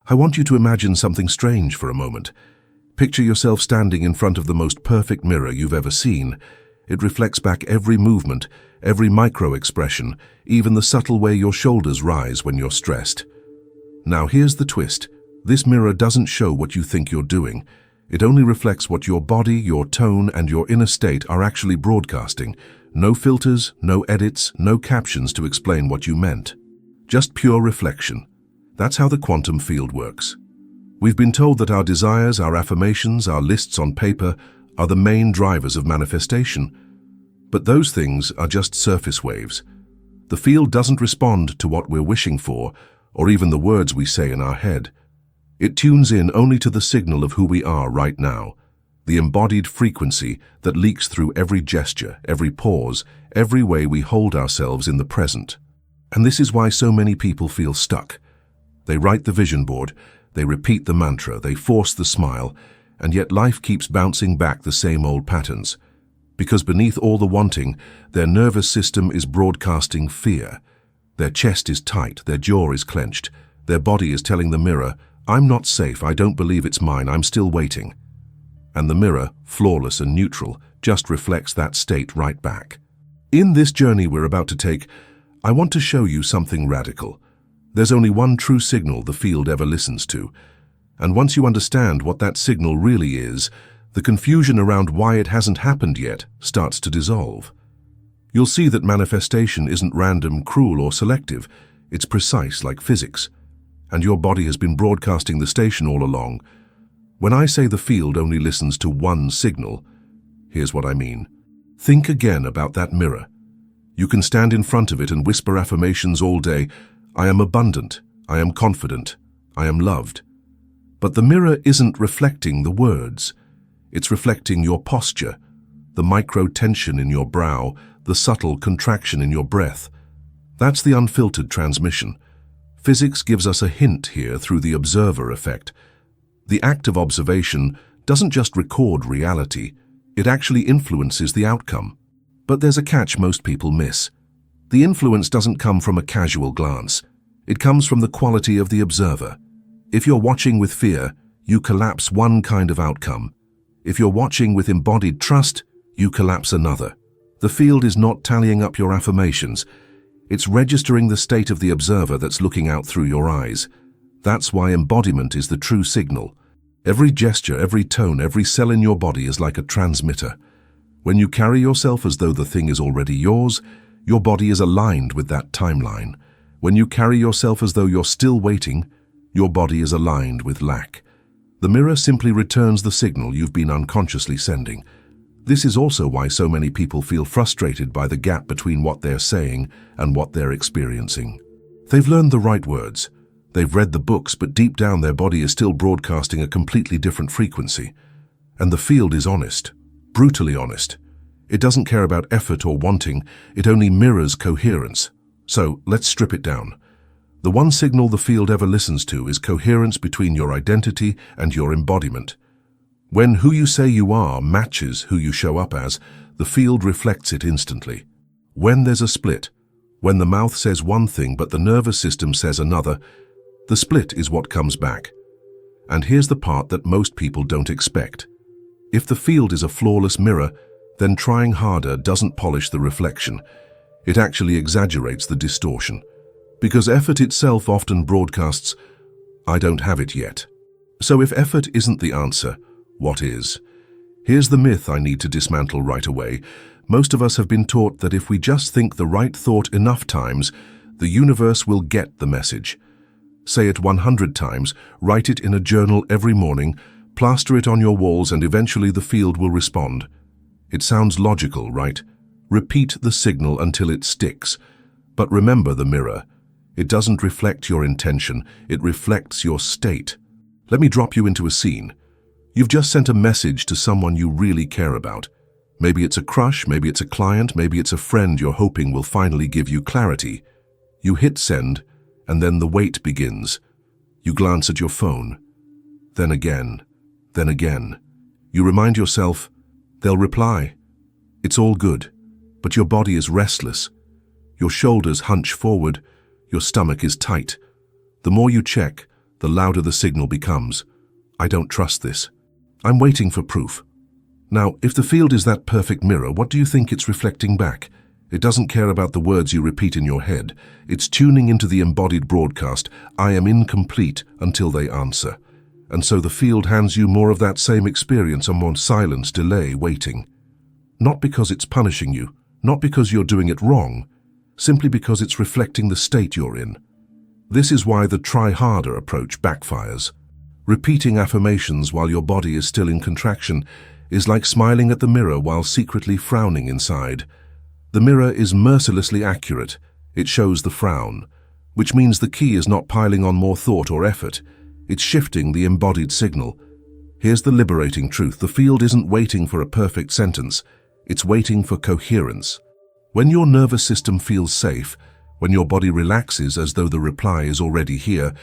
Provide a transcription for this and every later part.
I want you to imagine something strange for a moment. Picture yourself standing in front of the most perfect mirror you've ever seen. It reflects back every movement, every micro-expression, even the subtle way your shoulders rise when you're stressed. Now here's the twist. This mirror doesn't show what you think you're doing. It only reflects what your body, your tone, and your inner state are actually broadcasting. No filters, no edits, no captions to explain what you meant. Just pure reflection. That's how the quantum field works. We've been told that our desires, our affirmations, our lists on paper are the main drivers of manifestation. But those things are just surface waves. The field doesn't respond to what we're wishing for, or even the words we say in our head. It tunes in only to the signal of who we are right now, the embodied frequency that leaks through every gesture, every pause, every way we hold ourselves in the present. And this is why so many people feel stuck. They write the vision board, they repeat the mantra, they force the smile, and yet life keeps bouncing back the same old patterns. Because beneath all the wanting, their nervous system is broadcasting fear. Their chest is tight, their jaw is clenched, their body is telling the mirror, "I'm not safe, I don't believe it's mine, I'm still waiting." And the mirror, flawless and neutral, just reflects that state right back. In this journey we're about to take, I want to show you something radical. There's only one true signal the field ever listens to. And once you understand what that signal really is, the confusion around why it hasn't happened yet starts to dissolve. You'll see that manifestation isn't random, cruel, or selective. It's precise, like physics. And your body has been broadcasting the station all along. When I say the field only listens to one signal, here's what I mean. Think again about that mirror. You can stand in front of it and whisper affirmations all day. I am abundant, I am confident, I am loved. But the mirror isn't reflecting the words. It's reflecting your posture, the micro-tension in your brow, the subtle contraction in your breath. That's the unfiltered transmission. Physics gives us a hint here through the observer effect. The act of observation doesn't just record reality, it actually influences the outcome. But there's a catch most people miss. The influence doesn't come from a casual glance. It comes from the quality of the observer. If you're watching with fear, you collapse one kind of outcome. If you're watching with embodied trust, you collapse another. The field is not tallying up your affirmations. It's registering the state of the observer that's looking out through your eyes. That's why embodiment is the true signal. Every gesture, every tone, every cell in your body is like a transmitter. When you carry yourself as though the thing is already yours, your body is aligned with that timeline. When you carry yourself as though you're still waiting, your body is aligned with lack. The mirror simply returns the signal you've been unconsciously sending. This is also why so many people feel frustrated by the gap between what they're saying and what they're experiencing. They've learned the right words. They've read the books, but deep down their body is still broadcasting a completely different frequency. And the field is honest, brutally honest. It doesn't care about effort or wanting, it only mirrors coherence. So let's strip it down. The one signal the field ever listens to is coherence between your identity and your embodiment. When who you say you are matches who you show up as, the field reflects it instantly. When there's a split, when the mouth says one thing but the nervous system says another, the split is what comes back. And here's the part that most people don't expect. If the field is a flawless mirror, then trying harder doesn't polish the reflection. It actually exaggerates the distortion. Because effort itself often broadcasts, "I don't have it yet." So if effort isn't the answer, what is? Here's the myth I need to dismantle right away. Most of us have been taught that if we just think the right thought enough times, the universe will get the message. Say it 100 times, write it in a journal every morning, plaster it on your walls, and eventually the field will respond. It sounds logical, right? Repeat the signal until it sticks. But remember the mirror. It doesn't reflect your intention, it reflects your state. Let me drop you into a scene. You've just sent a message to someone you really care about. Maybe it's a crush, maybe it's a client, maybe it's a friend you're hoping will finally give you clarity. You hit send, and then the wait begins. You glance at your phone. Then again. Then again. You remind yourself, they'll reply. It's all good, but your body is restless. Your shoulders hunch forward, your stomach is tight. The more you check, the louder the signal becomes. I don't trust this. I'm waiting for proof. Now, if the field is that perfect mirror, what do you think it's reflecting back? It doesn't care about the words you repeat in your head. It's tuning into the embodied broadcast, I am incomplete until they answer. And so the field hands you more of that same experience and more silence, delay, waiting. Not because it's punishing you, not because you're doing it wrong, simply because it's reflecting the state you're in. This is why the try harder approach backfires. Repeating affirmations while your body is still in contraction is like smiling at the mirror while secretly frowning inside. The mirror is mercilessly accurate. It shows the frown, which means the key is not piling on more thought or effort. It's shifting the embodied signal. Here's the liberating truth. The field isn't waiting for a perfect sentence. It's waiting for coherence. When your nervous system feels safe, when your body relaxes as though the reply is already here,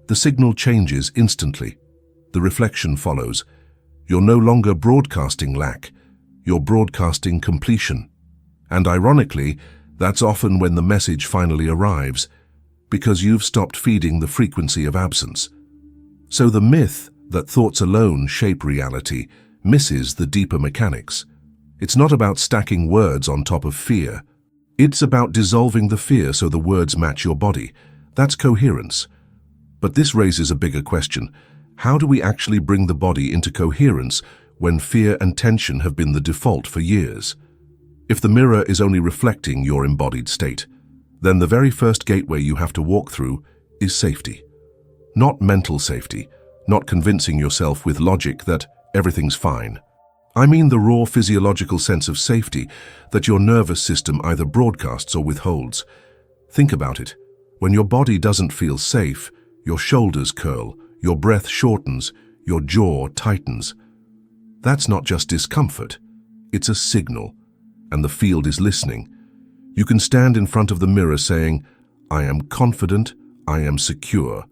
the signal changes instantly. The reflection follows. You're no longer broadcasting lack. You're broadcasting completion. And ironically, that's often when the message finally arrives, because you've stopped feeding the frequency of absence. So the myth that thoughts alone shape reality misses the deeper mechanics. It's not about stacking words on top of fear. It's about dissolving the fear so the words match your body. That's coherence. But this raises a bigger question. How do we actually bring the body into coherence when fear and tension have been the default for years? If the mirror is only reflecting your embodied state, then the very first gateway you have to walk through is safety. Not mental safety, not convincing yourself with logic that everything's fine. I mean the raw physiological sense of safety that your nervous system either broadcasts or withholds. Think about it. When your body doesn't feel safe, your shoulders curl, your breath shortens, your jaw tightens. That's not just discomfort, it's a signal, and the field is listening. You can stand in front of the mirror saying, I am confident, I am secure.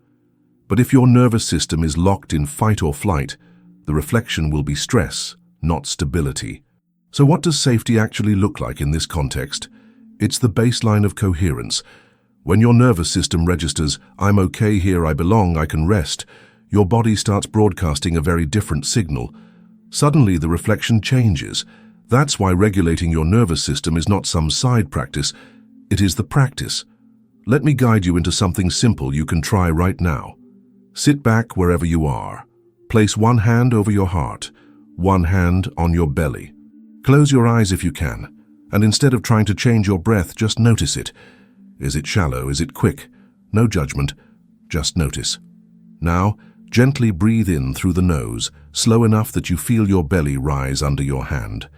But if your nervous system is locked in fight or flight, the reflection will be stress, not stability. So what does safety actually look like in this context? It's the baseline of coherence. When your nervous system registers, I'm okay here, I belong, I can rest, your body starts broadcasting a very different signal. Suddenly the reflection changes. That's why regulating your nervous system is not some side practice, it is the practice. Let me guide you into something simple you can try right now. Sit back wherever you are. Place one hand over your heart, one hand on your belly. Close your eyes if you can, and instead of trying to change your breath, just notice it. Is it shallow? Is it quick? No judgment, just notice. Now, gently breathe in through the nose, slow enough that you feel your belly rise under your hand.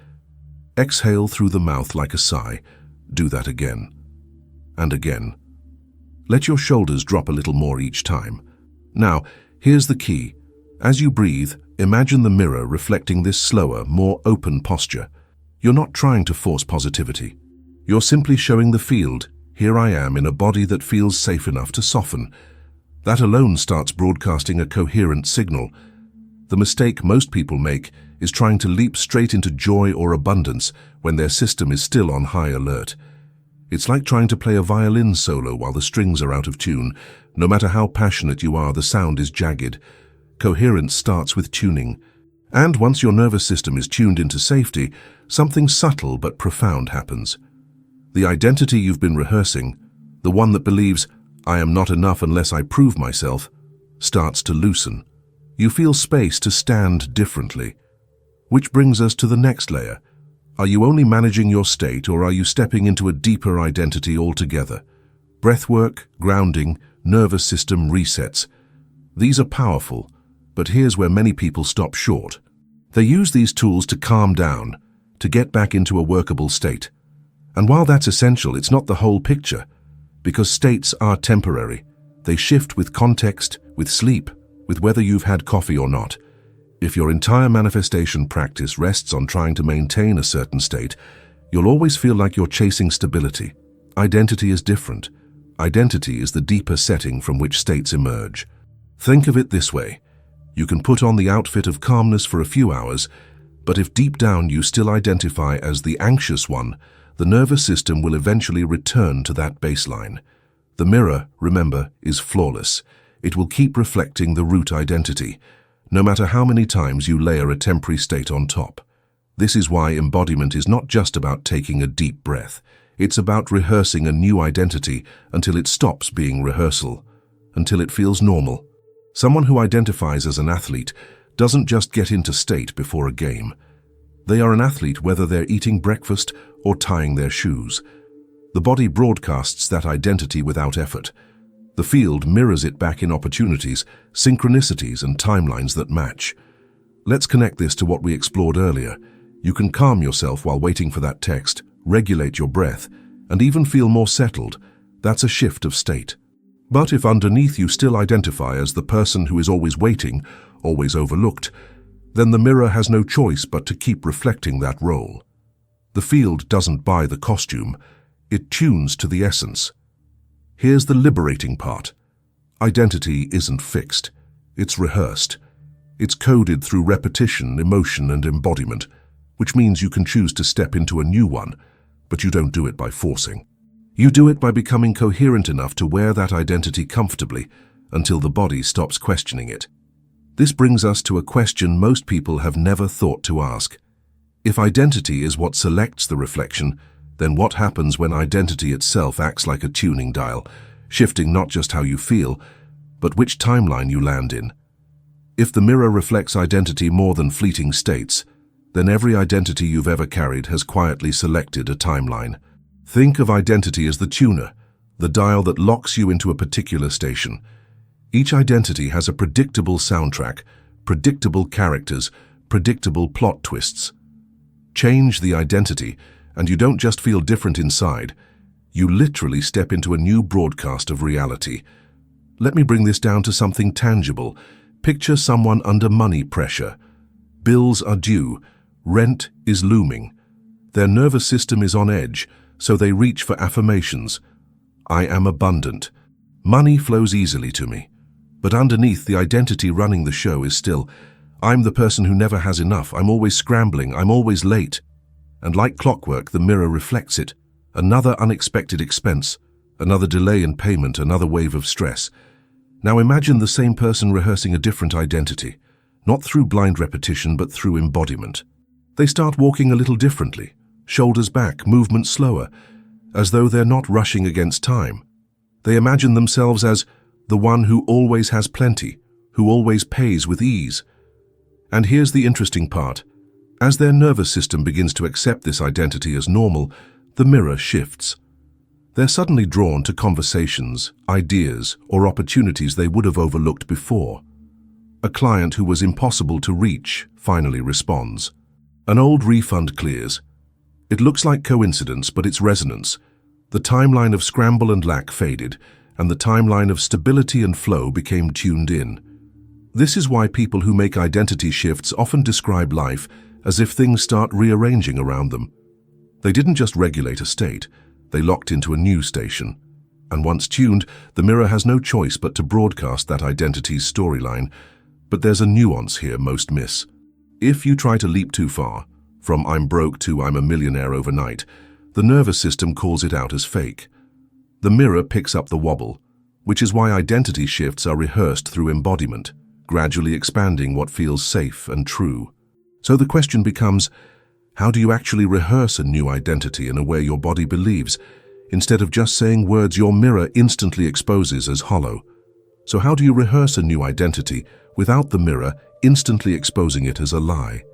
Exhale through the mouth like a sigh. Do that again. And again. Let your shoulders drop a little more each time. Now, here's the key. As you breathe, imagine the mirror reflecting this slower, more open posture. You're not trying to force positivity. You're simply showing the field, here I am in a body that feels safe enough to soften. That alone starts broadcasting a coherent signal. The mistake most people make is trying to leap straight into joy or abundance when their system is still on high alert. It's like trying to play a violin solo while the strings are out of tune. No matter how passionate you are, the sound is jagged. Coherence starts with tuning. And once your nervous system is tuned into safety, something subtle but profound happens. The identity you've been rehearsing, the one that believes, I am not enough unless I prove myself, starts to loosen. You feel space to stand differently. Which brings us to the next layer. Are you only managing your state, or are you stepping into a deeper identity altogether? Breathwork, grounding, nervous system resets. These are powerful, but here's where many people stop short. They use these tools to calm down, to get back into a workable state. And while that's essential, it's not the whole picture, because states are temporary. They shift with context, with sleep, with whether you've had coffee or not. If your entire manifestation practice rests on trying to maintain a certain state, you'll always feel like you're chasing stability. Identity is different. Identity is the deeper setting from which states emerge. Think of it this way. You can put on the outfit of calmness for a few hours, but if deep down you still identify as the anxious one, the nervous system will eventually return to that baseline. The mirror, remember, is flawless. It will keep reflecting the root identity, no matter how many times you layer a temporary state on top. This is why embodiment is not just about taking a deep breath. It's about rehearsing a new identity until it stops being rehearsal, until it feels normal. Someone who identifies as an athlete doesn't just get into state before a game. They are an athlete whether they're eating breakfast or tying their shoes. The body broadcasts that identity without effort. The field mirrors it back in opportunities, synchronicities, and timelines that match. Let's connect this to what we explored earlier. You can calm yourself while waiting for that text, regulate your breath, and even feel more settled. That's a shift of state. But if underneath you still identify as the person who is always waiting, always overlooked, then the mirror has no choice but to keep reflecting that role. The field doesn't buy the costume, it tunes to the essence. Here's the liberating part. Identity isn't fixed, it's rehearsed. It's coded through repetition, emotion, and embodiment, which means you can choose to step into a new one, but you don't do it by forcing. You do it by becoming coherent enough to wear that identity comfortably until the body stops questioning it. This brings us to a question most people have never thought to ask. If identity is what selects the reflection, then what happens when identity itself acts like a tuning dial, shifting not just how you feel, but which timeline you land in? If the mirror reflects identity more than fleeting states, then every identity you've ever carried has quietly selected a timeline. Think of identity as the tuner, the dial that locks you into a particular station. Each identity has a predictable soundtrack, predictable characters, predictable plot twists. Change the identity, and you don't just feel different inside, you literally step into a new broadcast of reality. Let me bring this down to something tangible. Picture someone under money pressure. Bills are due, rent is looming. Their nervous system is on edge, so they reach for affirmations. I am abundant. Money flows easily to me. But underneath, the identity running the show is still, I'm the person who never has enough, I'm always scrambling, I'm always late. And like clockwork, the mirror reflects it. Another unexpected expense, another delay in payment, another wave of stress. Now imagine the same person rehearsing a different identity, not through blind repetition, but through embodiment. They start walking a little differently, shoulders back, movement slower, as though they're not rushing against time. They imagine themselves as the one who always has plenty, who always pays with ease. And here's the interesting part. As their nervous system begins to accept this identity as normal, the mirror shifts. They're suddenly drawn to conversations, ideas, or opportunities they would have overlooked before. A client who was impossible to reach finally responds. An old refund clears. It looks like coincidence, but it's resonance. The timeline of scramble and lack faded, and the timeline of stability and flow became tuned in. This is why people who make identity shifts often describe life as if things start rearranging around them. They didn't just regulate a state, they locked into a new station. And once tuned, the mirror has no choice but to broadcast that identity's storyline. But there's a nuance here most miss. If you try to leap too far, from I'm broke to I'm a millionaire overnight, the nervous system calls it out as fake. The mirror picks up the wobble, which is why identity shifts are rehearsed through embodiment, gradually expanding what feels safe and true. So the question becomes, how do you actually rehearse a new identity in a way your body believes, instead of just saying words your mirror instantly exposes as hollow? So how do you rehearse a new identity without the mirror instantly exposing it as a lie?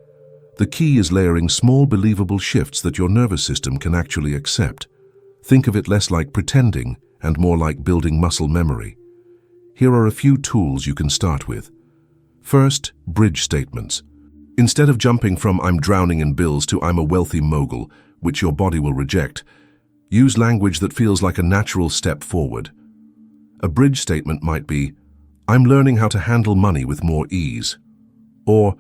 The key is layering small, believable shifts that your nervous system can actually accept. Think of it less like pretending and more like building muscle memory. Here are a few tools you can start with. First, bridge statements. Instead of jumping from I'm drowning in bills to I'm a wealthy mogul, which your body will reject, use language that feels like a natural step forward. A bridge statement might be, I'm learning how to handle money with more ease. Or,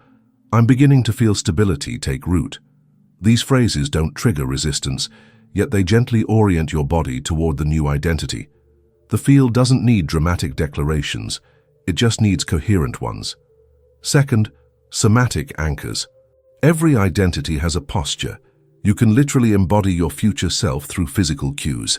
I'm beginning to feel stability take root. These phrases don't trigger resistance, yet they gently orient your body toward the new identity. The field doesn't need dramatic declarations, it just needs coherent ones. Second, somatic anchors. Every identity has a posture. You can literally embody your future self through physical cues.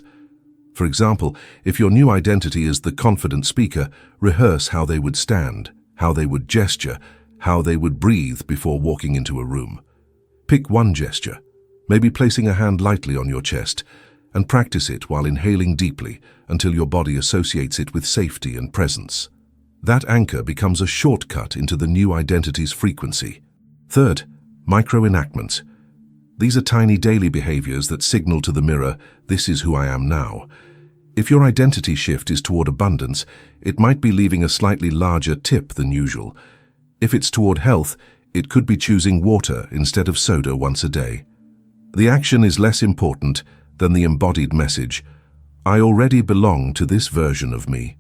For example, if your new identity is the confident speaker, rehearse how they would stand, how they would gesture, how they would breathe before walking into a room. Pick one gesture, maybe placing a hand lightly on your chest, and practice it while inhaling deeply until your body associates it with safety and presence. That anchor becomes a shortcut into the new identity's frequency. Third, micro-enactments. These are tiny daily behaviors that signal to the mirror, "This is who I am now." If your identity shift is toward abundance, it might be leaving a slightly larger tip than usual. If it's toward health, it could be choosing water instead of soda once a day. The action is less important than the embodied message, "I already belong to this version of me."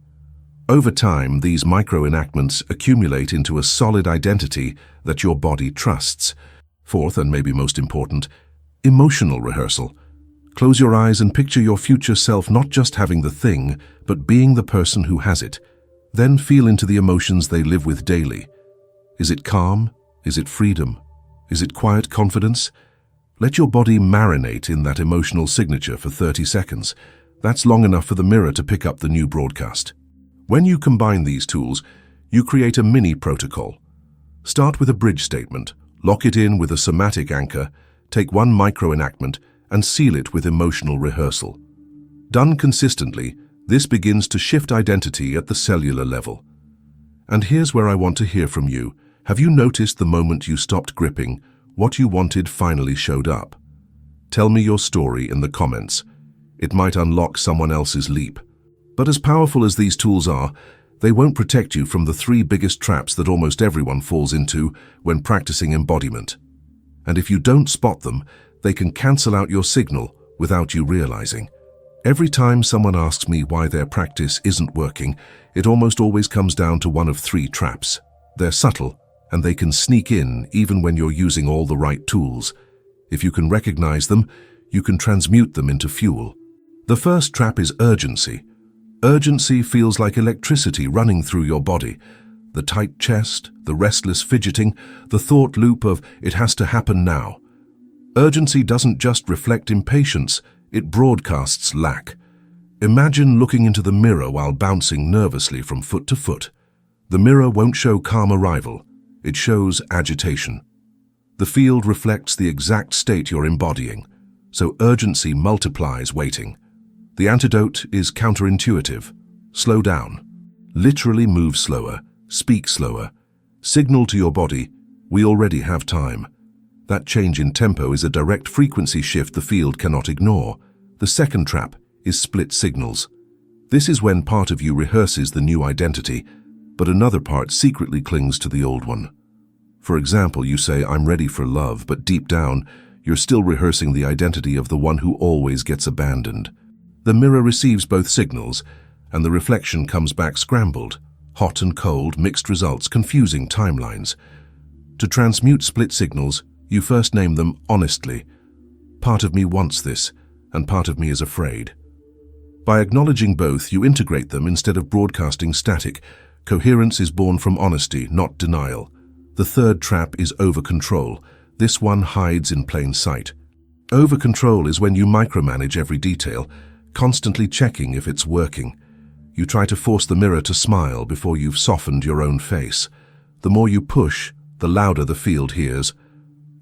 Over time, these micro-enactments accumulate into a solid identity that your body trusts. Fourth, and maybe most important, emotional rehearsal. Close your eyes and picture your future self not just having the thing, but being the person who has it. Then feel into the emotions they live with daily. Is it calm? Is it freedom? Is it quiet confidence? Let your body marinate in that emotional signature for 30 seconds. That's long enough for the mirror to pick up the new broadcast. When you combine these tools, you create a mini protocol. Start with a bridge statement, lock it in with a somatic anchor, take one micro-enactment, and seal it with emotional rehearsal. Done consistently, this begins to shift identity at the cellular level. And here's where I want to hear from you. Have you noticed the moment you stopped gripping, what you wanted finally showed up? Tell me your story in the comments. It might unlock someone else's leap. But as powerful as these tools are, they won't protect you from the three biggest traps that almost everyone falls into when practicing embodiment. And if you don't spot them, they can cancel out your signal without you realizing. Every time someone asks me why their practice isn't working, it almost always comes down to one of three traps. They're subtle, and they can sneak in even when you're using all the right tools. If you can recognize them, you can transmute them into fuel. The first trap is urgency. Urgency feels like electricity running through your body. The tight chest, the restless fidgeting, the thought loop of "it has to happen now." Urgency doesn't just reflect impatience, it broadcasts lack. Imagine looking into the mirror while bouncing nervously from foot to foot. The mirror won't show calm arrival, it shows agitation. The field reflects the exact state you're embodying, so urgency multiplies waiting. The antidote is counterintuitive. Slow down. Literally move slower. Speak slower. Signal to your body, "We already have time." That change in tempo is a direct frequency shift the field cannot ignore. The second trap is split signals. This is when part of you rehearses the new identity, but another part secretly clings to the old one. For example, you say, "I'm ready for love," but deep down, you're still rehearsing the identity of the one who always gets abandoned. The mirror receives both signals, and the reflection comes back scrambled. Hot and cold, mixed results, confusing timelines. To transmute split signals, you first name them honestly. Part of me wants this, and part of me is afraid. By acknowledging both, you integrate them instead of broadcasting static. Coherence is born from honesty, not denial. The third trap is over-control. This one hides in plain sight. Over-control is when you micromanage every detail, constantly checking if it's working. You try to force the mirror to smile before you've softened your own face. The more you push, the louder the field hears.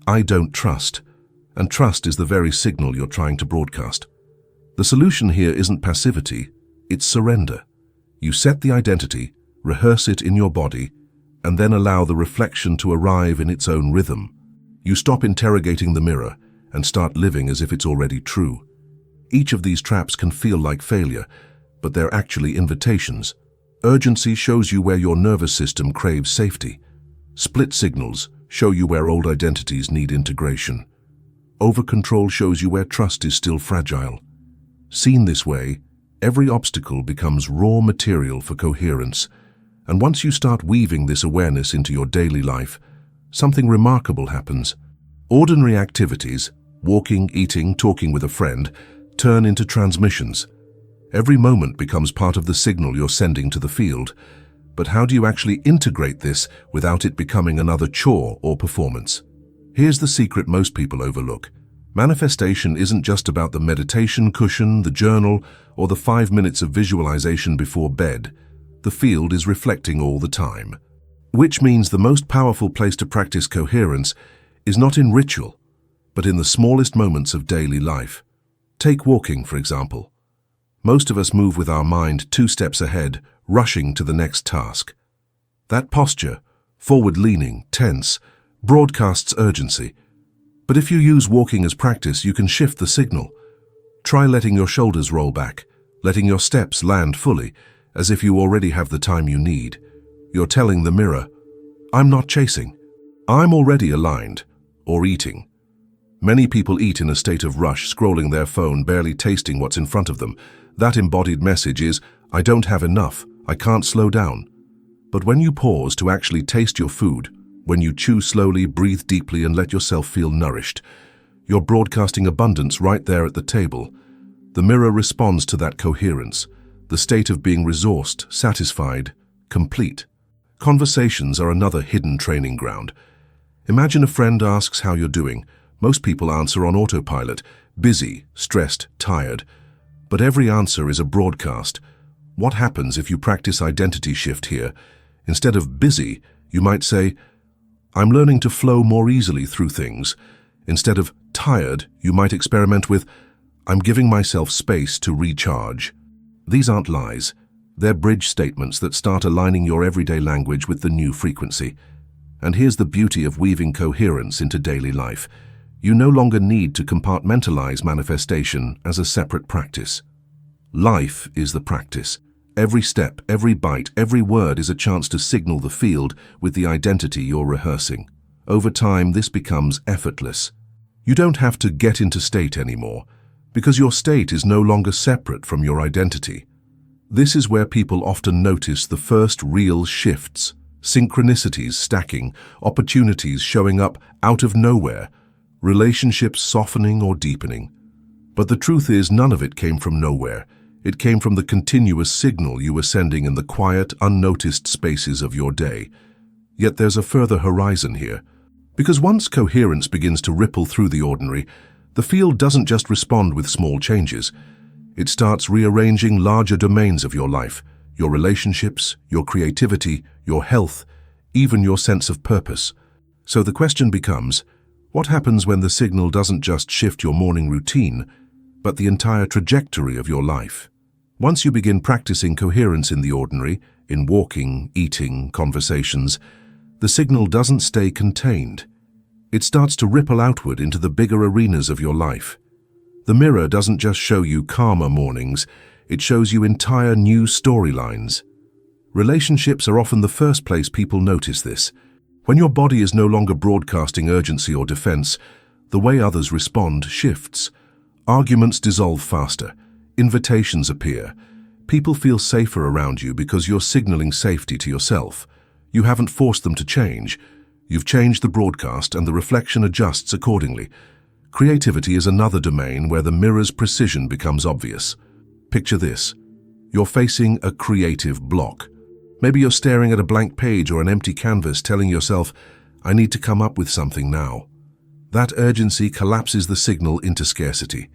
"I don't trust," and trust is the very signal you're trying to broadcast. The solution here isn't passivity, it's surrender. You set the identity, rehearse it in your body, and then allow the reflection to arrive in its own rhythm. You stop interrogating the mirror and start living as if it's already true. Each of these traps can feel like failure, but they're actually invitations. Urgency shows you where your nervous system craves safety. Split signals show you where old identities need integration. Over-control shows you where trust is still fragile. Seen this way, every obstacle becomes raw material for coherence. And once you start weaving this awareness into your daily life, something remarkable happens. Ordinary activities, walking, eating, talking with a friend, turn into transmissions. Every moment becomes part of the signal you're sending to the field. But how do you actually integrate this without it becoming another chore or performance? Here's the secret most people overlook. Manifestation isn't just about the meditation cushion, the journal, or the 5 minutes of visualization before bed. The field is reflecting all the time. Which means the most powerful place to practice coherence is not in ritual, but in the smallest moments of daily life. Take walking, for example. Most of us move with our mind 2 steps ahead, rushing to the next task. That posture, forward-leaning, tense, broadcasts urgency. But if you use walking as practice, you can shift the signal. Try letting your shoulders roll back, letting your steps land fully, as if you already have the time you need. You're telling the mirror, I'm not chasing. I'm already aligned, or eating. Many people eat in a state of rush, scrolling their phone, barely tasting what's in front of them. That embodied message is, I don't have enough, I can't slow down. But when you pause to actually taste your food, when you chew slowly, breathe deeply, and let yourself feel nourished, you're broadcasting abundance right there at the table. The mirror responds to that coherence, the state of being resourced, satisfied, complete. Conversations are another hidden training ground. Imagine a friend asks how you're doing. Most people answer on autopilot, busy, stressed, tired. But every answer is a broadcast. What happens if you practice identity shift here? Instead of busy, you might say, I'm learning to flow more easily through things. Instead of tired, you might experiment with, I'm giving myself space to recharge. These aren't lies. They're bridge statements that start aligning your everyday language with the new frequency. And here's the beauty of weaving coherence into daily life. You no longer need to compartmentalize manifestation as a separate practice. Life is the practice. Every step, every bite, every word is a chance to signal the field with the identity you're rehearsing. Over time, this becomes effortless. You don't have to get into state anymore, because your state is no longer separate from your identity. This is where people often notice the first real shifts, synchronicities stacking, opportunities showing up out of nowhere, relationships softening or deepening. But the truth is, none of it came from nowhere. It came from the continuous signal you were sending in the quiet, unnoticed spaces of your day. Yet there's a further horizon here. Because once coherence begins to ripple through the ordinary, the field doesn't just respond with small changes. It starts rearranging larger domains of your life, your relationships, your creativity, your health, even your sense of purpose. So the question becomes, what happens when the signal doesn't just shift your morning routine, but the entire trajectory of your life? Once you begin practicing coherence in the ordinary, in walking, eating, conversations, the signal doesn't stay contained. It starts to ripple outward into the bigger arenas of your life. The mirror doesn't just show you calmer mornings, it shows you entire new storylines. Relationships are often the first place people notice this. When your body is no longer broadcasting urgency or defense, the way others respond shifts. Arguments dissolve faster. Invitations appear. People feel safer around you because you're signaling safety to yourself. You haven't forced them to change. You've changed the broadcast, and the reflection adjusts accordingly. Creativity is another domain where the mirror's precision becomes obvious. Picture this. You're facing a creative block. Maybe you're staring at a blank page or an empty canvas, telling yourself, I need to come up with something now. That urgency collapses the signal into scarcity.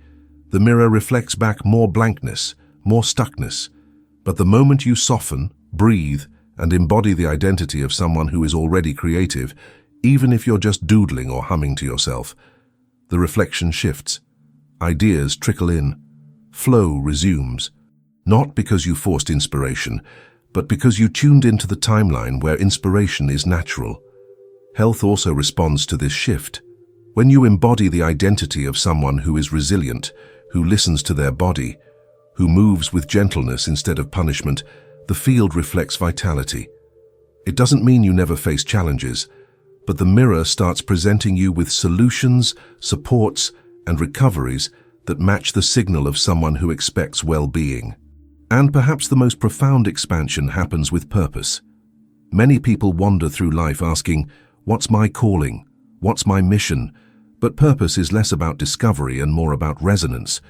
The mirror reflects back more blankness, more stuckness. But the moment you soften, breathe, and embody the identity of someone who is already creative, even if you're just doodling or humming to yourself, the reflection shifts. Ideas trickle in. Flow resumes. Not because you forced inspiration, but because you tuned into the timeline where inspiration is natural. Health also responds to this shift. When you embody the identity of someone who is resilient, who listens to their body, who moves with gentleness instead of punishment, the field reflects vitality. It doesn't mean you never face challenges, but the mirror starts presenting you with solutions, supports, and recoveries that match the signal of someone who expects well-being. And perhaps the most profound expansion happens with purpose. Many people wander through life asking, what's my calling? What's my mission? But purpose is less about discovery and more about resonance.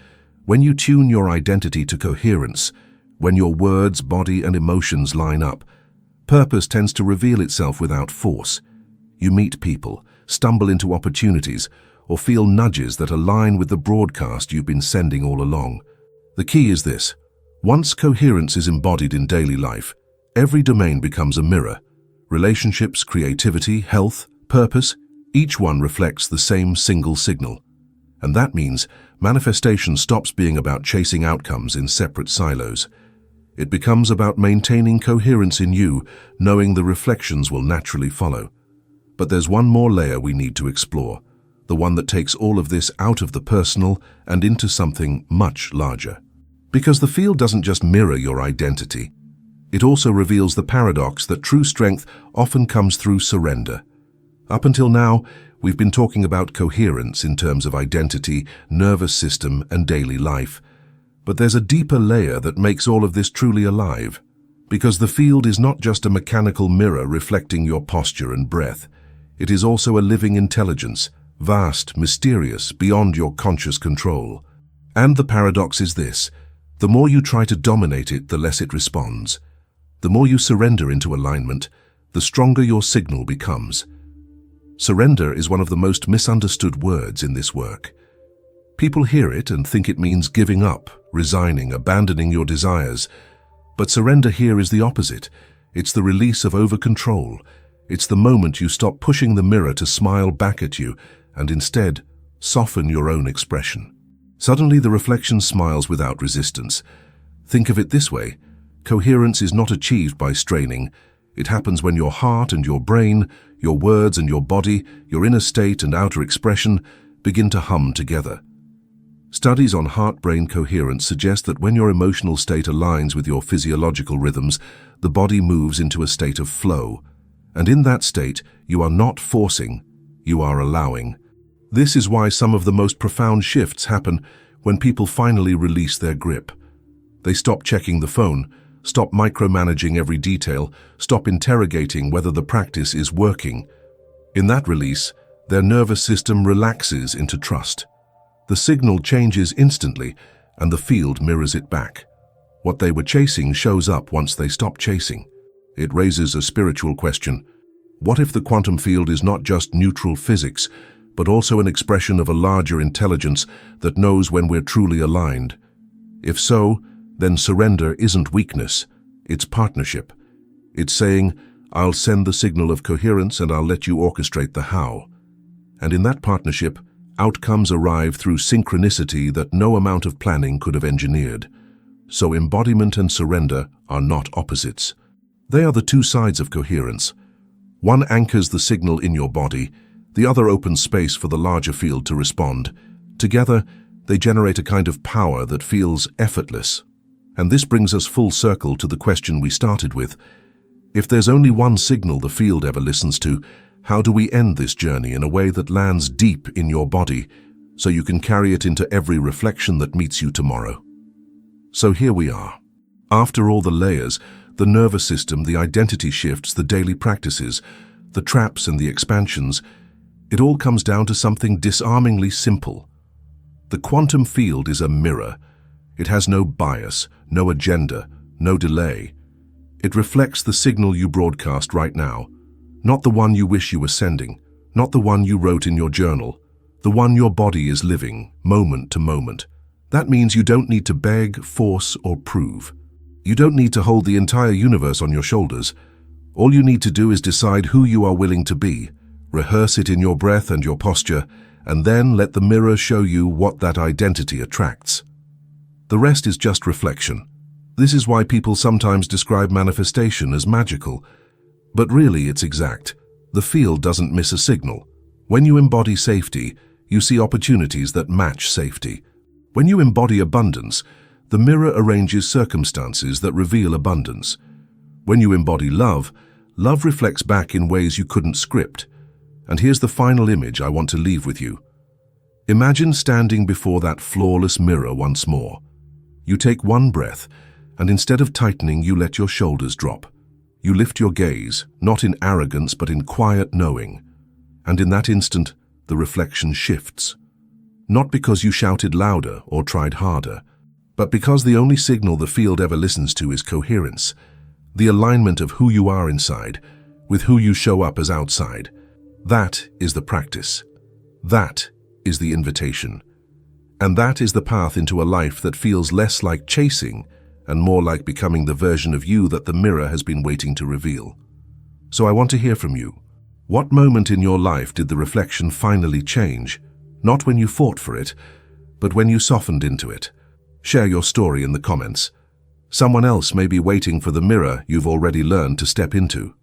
When you tune your identity to coherence, when your words, body, and emotions line up, purpose tends to reveal itself without force. You meet people, stumble into opportunities, or feel nudges that align with the broadcast you've been sending all along. The key is this: once coherence is embodied in daily life, every domain becomes a mirror. Relationships, creativity, health, purpose, each one reflects the same single signal. And that means manifestation stops being about chasing outcomes in separate silos. It becomes about maintaining coherence in you, knowing the reflections will naturally follow. But there's one more layer we need to explore, the one that takes all of this out of the personal and into something much larger. Because the field doesn't just mirror your identity, it also reveals the paradox that true strength often comes through surrender. Up until now, we've been talking about coherence in terms of identity, nervous system, and daily life. But there's a deeper layer that makes all of this truly alive. Because the field is not just a mechanical mirror reflecting your posture and breath. It is also a living intelligence, vast, mysterious, beyond your conscious control. And the paradox is this: the more you try to dominate it, the less it responds. The more you surrender into alignment, the stronger your signal becomes. Surrender is one of the most misunderstood words in this work. People hear it and think it means giving up, resigning, abandoning your desires. But surrender here is the opposite. It's the release of over-control. It's the moment you stop pushing the mirror to smile back at you and instead soften your own expression. Suddenly the reflection smiles without resistance. Think of it this way: coherence is not achieved by straining. It happens when your heart and your brain, your words and your body, your inner state and outer expression begin to hum together. Studies on heart-brain coherence suggest that when your emotional state aligns with your physiological rhythms, the body moves into a state of flow. And in that state, you are not forcing, you are allowing. This is why some of the most profound shifts happen when people finally release their grip. They stop checking the phone, stop micromanaging every detail, stop interrogating whether the practice is working. In that release, their nervous system relaxes into trust. The signal changes instantly, and the field mirrors it back. What they were chasing shows up once they stop chasing. It raises a spiritual question. What if the quantum field is not just neutral physics, but also an expression of a larger intelligence that knows when we're truly aligned? If so, then surrender isn't weakness, it's partnership. It's saying, I'll send the signal of coherence and I'll let you orchestrate the how. And in that partnership, outcomes arrive through synchronicity that no amount of planning could have engineered. So embodiment and surrender are not opposites. They are the two sides of coherence. One anchors the signal in your body, the other opens space for the larger field to respond. Together, they generate a kind of power that feels effortless. And this brings us full circle to the question we started with. If there's only one signal the field ever listens to, how do we end this journey in a way that lands deep in your body, so you can carry it into every reflection that meets you tomorrow? So here we are. After all the layers, the nervous system, the identity shifts, the daily practices, the traps and the expansions, it all comes down to something disarmingly simple. The quantum field is a mirror. It has no bias, no agenda, no delay. It reflects the signal you broadcast right now, not the one you wish you were sending, not the one you wrote in your journal, the one your body is living, moment to moment. That means you don't need to beg, force, or prove. You don't need to hold the entire universe on your shoulders. All you need to do is decide who you are willing to be, rehearse it in your breath and your posture, and then let the mirror show you what that identity attracts. The rest is just reflection. This is why people sometimes describe manifestation as magical. But really it's exact. The field doesn't miss a signal. When you embody safety, you see opportunities that match safety. When you embody abundance, the mirror arranges circumstances that reveal abundance. When you embody love, love reflects back in ways you couldn't script. And here's the final image I want to leave with you. Imagine standing before that flawless mirror once more. You take one breath, and instead of tightening, you let your shoulders drop. You lift your gaze, not in arrogance but in quiet knowing. And in that instant, the reflection shifts. Not because you shouted louder or tried harder, but because the only signal the field ever listens to is coherence, the alignment of who you are inside with who you show up as outside. That is the practice. That is the invitation. And that is the path into a life that feels less like chasing and more like becoming the version of you that the mirror has been waiting to reveal. So I want to hear from you. What moment in your life did the reflection finally change? Not when you fought for it, but when you softened into it. Share your story in the comments. Someone else may be waiting for the mirror you've already learned to step into.